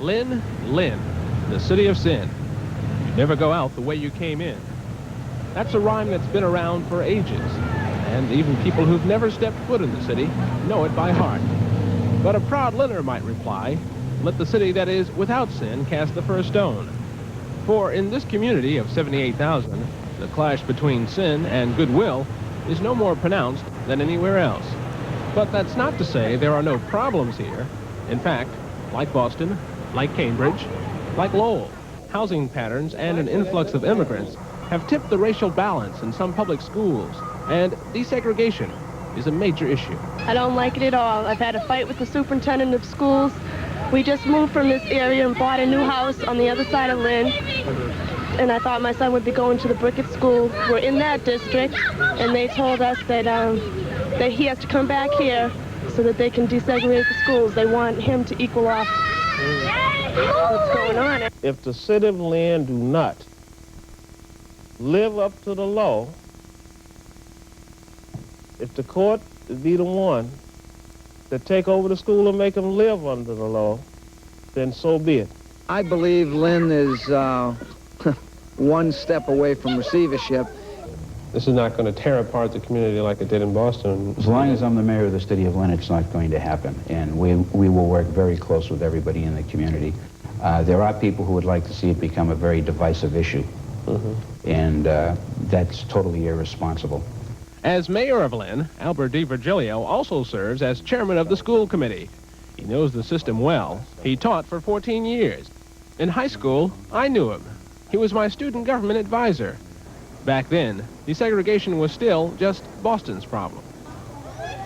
Lynn, the city of sin. You never go out the way you came in. That's a rhyme that's been around for ages, and even people who've never stepped foot in the city know it by heart. But a proud Lynner might reply, let the city that is without sin cast the first stone. For in this community of 78,000, the clash between sin and goodwill is no more pronounced than anywhere else. But that's not to say there are no problems here. In fact, like Boston, like Cambridge, like Lowell, housing patterns and an influx of immigrants have tipped the racial balance in some public schools, and desegregation is a major issue. I don't like it at all. I've had a fight with the superintendent of schools. We just moved from this area and bought a new house on the other side of Lynn, and I thought my son would be going to the Brickett School. We're in that district, and they told us that he has to come back here so that they can desegregate the schools. They want him to equal off what's going on. If the city of Lynn do not live up to the law, if the court be the one that take over the school and make them live under the law, then so be it. I believe Lynn is one step away from receivership. This is not going to tear apart the community like it did in Boston. As long as I'm the mayor of the city of Lynn, it's not going to happen. And we will work very close with everybody in the community. There are people who would like to see it become a very divisive issue. And that's totally irresponsible. As mayor of Lynn, Albert DiVirgilio also serves as chairman of the school committee. He knows the system well. He taught for 14 years. In high school, I knew him. He was my student government advisor. Back then, desegregation was still just Boston's problem.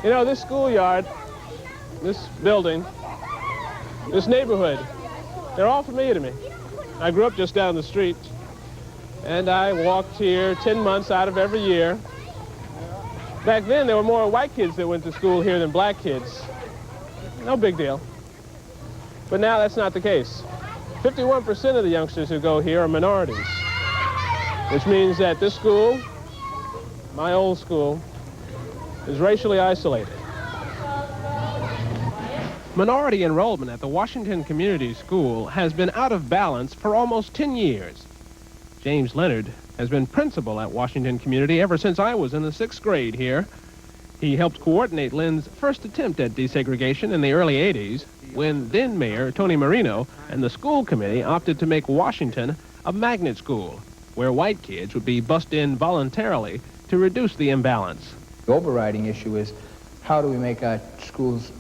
You know, this schoolyard, this building, this neighborhood, they're all familiar to me. I grew up just down the street, and I walked here 10 months out of every year. Back then, there were more white kids that went to school here than black kids. No big deal. But now that's not the case. 51% of the youngsters who go here are minorities, which means that this school, my old school, is racially isolated. Minority enrollment at the Washington Community School has been out of balance for almost 10 years. James Leonard has been principal at Washington Community ever since I was in the 6th grade here. He helped coordinate Lynn's first attempt at desegregation in the early 80s, when then Mayor Tony Marino and the school committee opted to make Washington a magnet school, where white kids would be bussed in voluntarily to reduce the imbalance. The overriding issue is how do we make our schools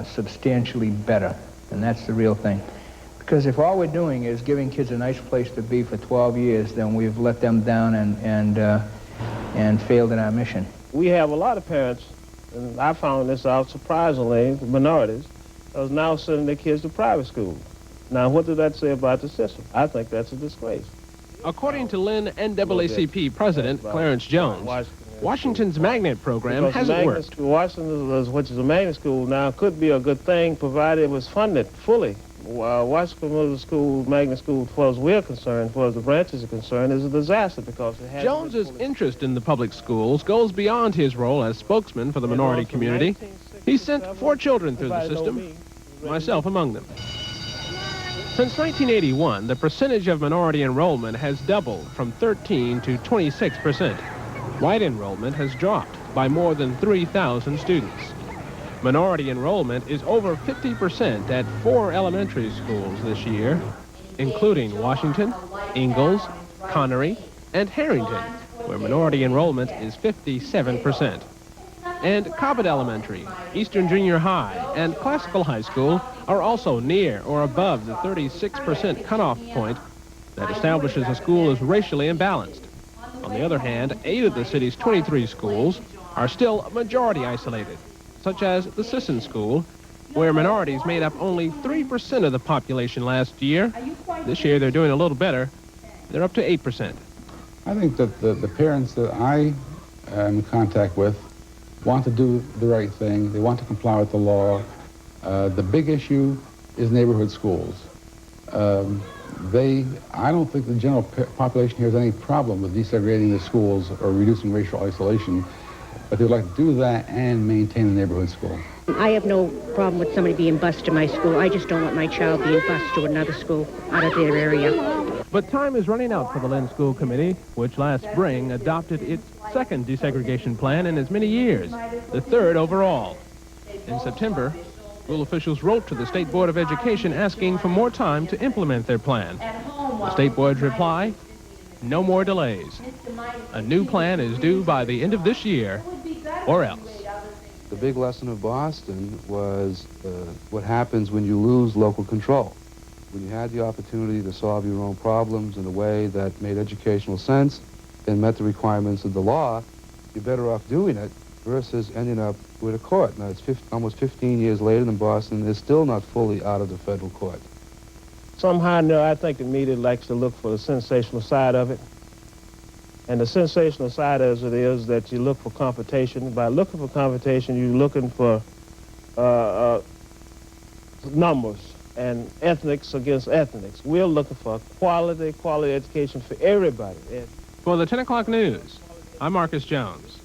substantially better, and that's the real thing. Because if all we're doing is giving kids a nice place to be for 12 years, then we've let them down and failed in our mission. We have a lot of parents, and I found this out surprisingly, minorities, that was now sending their kids to private schools. Now, what does that say about the system? I think that's a disgrace. According to Lynn NAACP President Clarence Jones, Washington's magnet program hasn't worked. Washington, which is a magnet school now, could be a good thing provided it was funded fully. Washington School, magnet school, as far as we're concerned, as far as the branches are concerned, is a disaster because it has... Jones's interest in the public schools goes beyond his role as spokesman for the minority community. He sent 4 children through the system, myself among them. Since 1981, the percentage of minority enrollment has doubled from 13 to 26%. White enrollment has dropped by more than 3,000 students. Minority enrollment is over 50% at 4 elementary schools this year, including Washington, Ingalls, Connery, and Harrington, where minority enrollment is 57%. And Cobbett Elementary, Eastern Junior High, and Classical High School are also near or above the 36% cutoff point that establishes a school as racially imbalanced. On the other hand, 8 of the city's 23 schools are still majority isolated, such as the Sisson School, where minorities made up only 3% of the population last year. This year, they're doing a little better. They're up to 8%. I think that the parents that I am in contact with want to do the right thing. They want to comply with the law. The big issue is neighborhood schools. I don't think the general population here has any problem with desegregating the schools or reducing racial isolation, but they would like to do that and maintain the neighborhood school. I have no problem with somebody being bused to my school. I just don't want my child being bused to another school out of their area. But time is running out for the Lynn School Committee, which last spring adopted its second desegregation plan in as many years, the third overall. In September, school officials wrote to the State Board of Education asking for more time to implement their plan. The State Board's reply, no more delays. A new plan is due by the end of this year, or else. The big lesson of Boston was what happens when you lose local control. When you had the opportunity to solve your own problems in a way that made educational sense and met the requirements of the law, you're better off doing it versus ending up with a court. Now, it's almost 15 years later, and Boston is still not fully out of the federal court. Somehow, I think the media likes to look for the sensational side of it. And the sensational side of it is that you look for confrontation. By looking for confrontation, you're looking for numbers and ethnics against ethnics. We're looking for quality education for everybody. For the 10 o'clock news, I'm Marcus Jones.